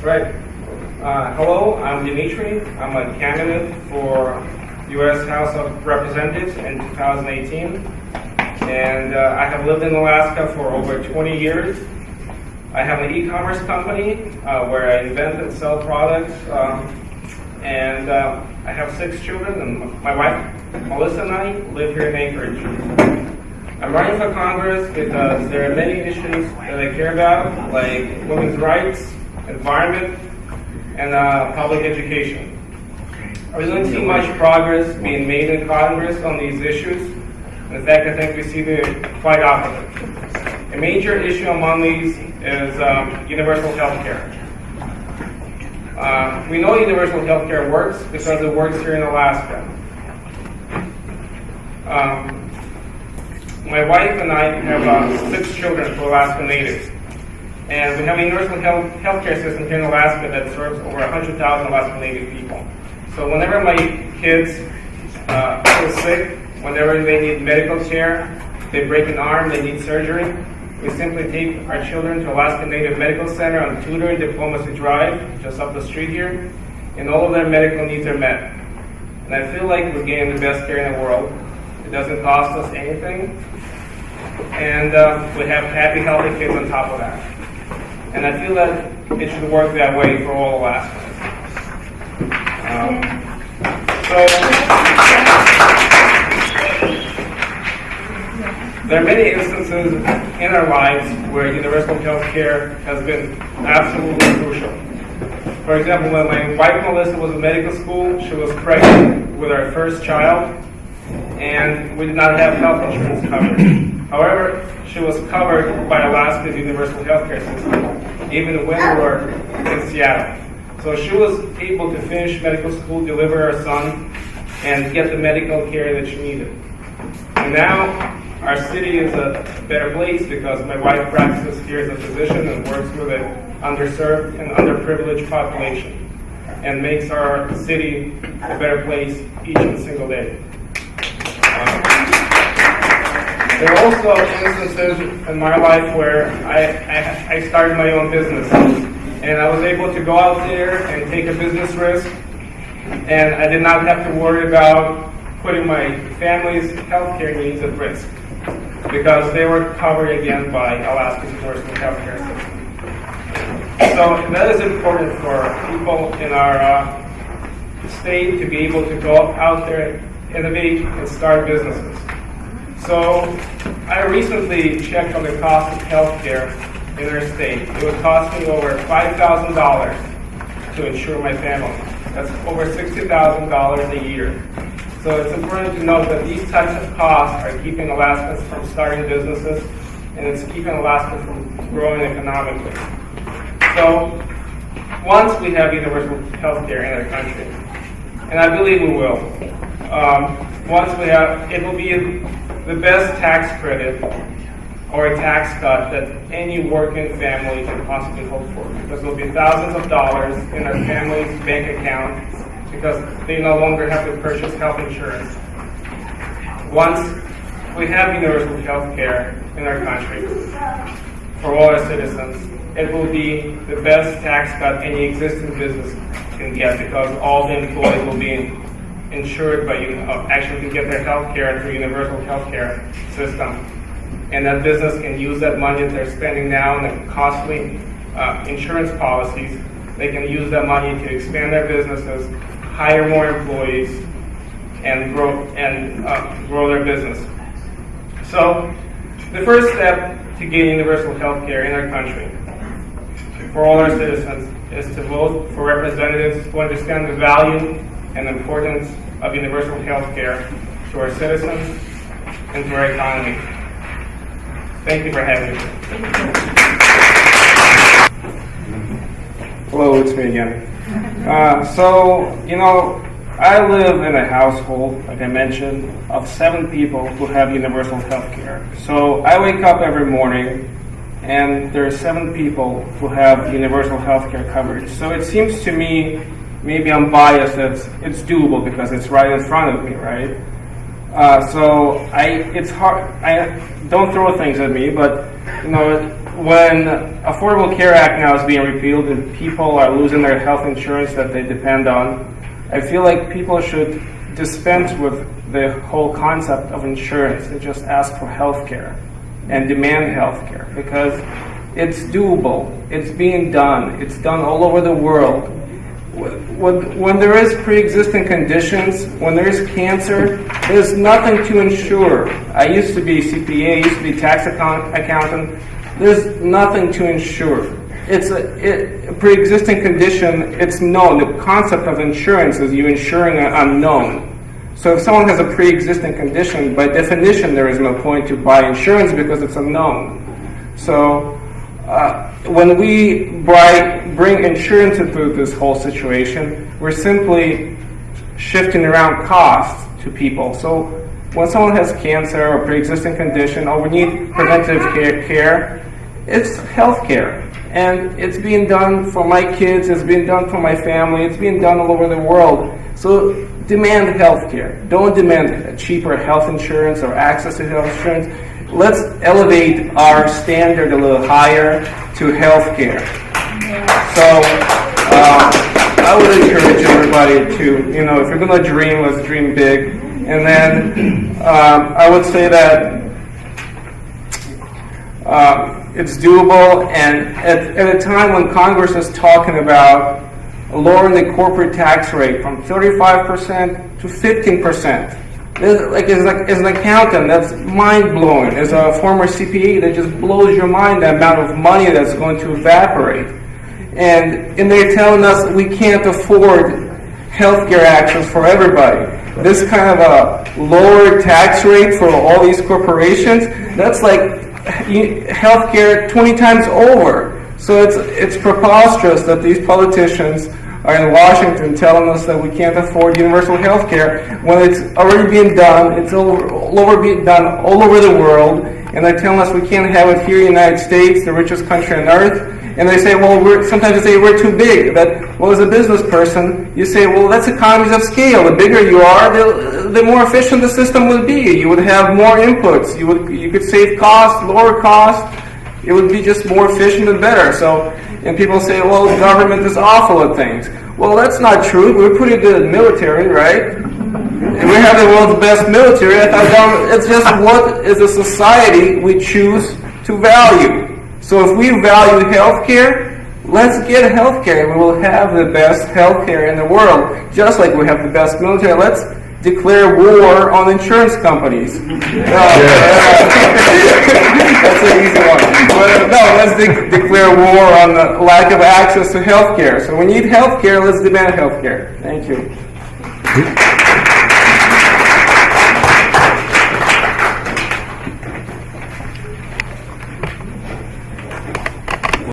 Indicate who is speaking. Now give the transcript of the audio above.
Speaker 1: Right. Hello, I'm Dimitri. I'm a candidate for U.S. House of Representatives in 2018. And I have lived in Alaska for over 20 years. I have an e-commerce company where I invent and sell products. And I have 6 children, and my wife, Melissa, and I live here in Anchorage. I'm running for Congress because there are many issues that I care about, like women's rights, environment, and public education. I really don't see much progress being made in Congress on these issues. In fact, I think we see the quite opposite. A major issue among these is universal health care. We know universal health care works because it works here in Alaska. My wife and I have 6 children who are Alaska natives. And we have a universal health care system here in Alaska that serves over 100,000 Alaska Native people. So whenever my kids feel sick, whenever they need medical care, they break an arm, they need surgery, we simply take our children to Alaska Native Medical Center on Tudor and Diplomacy Drive, just up the street here, and all of their medical needs are met. And I feel like we're getting the best care in the world. It doesn't cost us anything, and we have happy, healthy kids on top of that. And I feel that it should work that way for all Alaskans. There are many instances in our lives where universal health care has been absolutely crucial. For example, when my wife Melissa was in medical school, she was pregnant with our first child, and we did not have health insurance coverage. However, she was covered by Alaska's universal health care system, even when we were in Seattle. So she was able to finish medical school, deliver her son, and get the medical care that she needed. And now, our city is a better place because my wife practices here as a physician and works with an underserved and underprivileged population, and makes our city a better place each and single day. There are also instances in my life where I started my own business, and I was able to go out there and take a business risk, and I did not have to worry about putting my family's healthcare needs at risk because they were covered again by Alaska's universal healthcare system. So that is important for people in our state to be able to go out there, innovate, and start businesses. So I recently checked on the cost of healthcare in our state. It would cost me over $5,000 to insure my family. That's over $60,000 a year. So it's important to note that these types of costs are keeping Alaskans from starting businesses, and it's keeping Alaskans from growing economically. So once we have universal health care in our country, and I believe we will, once we have, it will be the best tax credit or a tax cut that any working family can possibly hope for, because there will be thousands of dollars in our family's bank account because they no longer have to purchase health insurance. Once we have universal health care in our country for all our citizens, it will be the best tax cut any existing business can get because all the employees will be insured by actually can get their health care through universal health care system. And that business can use that money that they're spending now on the costly insurance policies. They can use that money to expand their businesses, hire more employees, and grow their business. So the first step to getting universal health care in our country for all our citizens is to vote for representatives who understand the value and importance of universal health care to our citizens and to our economy. Thank you for having me. Hello, it's me again. I live in a household, like I mentioned, of 7 people who have universal health care. So I wake up every morning and there are 7 people who have universal health care coverage. So it seems to me, maybe I'm biased, that it's doable because it's right in front of me, right? It's hard. Don't throw things at me, but when Affordable Care Act now is being repealed and people are losing their health insurance that they depend on, I feel like people should dispense with the whole concept of insurance and just ask for health care and demand health care, because it's doable. It's being done. It's done all over the world. When there is pre-existing conditions, when there is cancer, there's nothing to insure. I used to be CPA, used to be tax accountant. There's nothing to insure. It's a pre-existing condition. It's known. The concept of insurance is you insuring an unknown. So if someone has a pre-existing condition, by definition, there is no point to buy insurance because it's unknown. So when we bring insurance into this whole situation, we're simply shifting around costs to people. So when someone has cancer or pre-existing condition, or we need preventive care, it's health care. And it's being done for my kids, it's being done for my family, it's being done all over the world. So demand health care. Don't demand cheaper health insurance or access to health insurance. Let's elevate our standard a little higher to health care. So I would encourage everybody to, if you're going to dream, let's dream big. And then I would say that it's doable, and at a time when Congress is talking about lowering the corporate tax rate from 35% to 15%. As an accountant, that's mind-blowing. As a former CPA, that just blows your mind, the amount of money that's going to evaporate. And they're telling us we can't afford healthcare access for everybody. This kind of a lower tax rate for all these corporations, that's like healthcare 20 times over. So it's preposterous that these politicians are in Washington telling us that we can't afford universal health care when it's already being done, being done all over the world, and they're telling us we can't have it here in the United States, the richest country on earth. And they say, sometimes they say we're too big. As a business person, you say, that's economies of scale. The bigger you are, the more efficient the system will be. You would have more inputs. You could save costs, lower costs. It would be just more efficient and better. And people say, the government is awful at things. Well, that's not true. We're pretty good at military, right? And we have the world's best military. I thought it's just what is a society we choose to value. So if we value healthcare, let's get healthcare, and we will have the best healthcare in the world. Just like we have the best military, let's declare war on insurance companies. That's an easy one. But let's declare war on the lack of access to healthcare. So we need healthcare, let's demand healthcare. Thank you.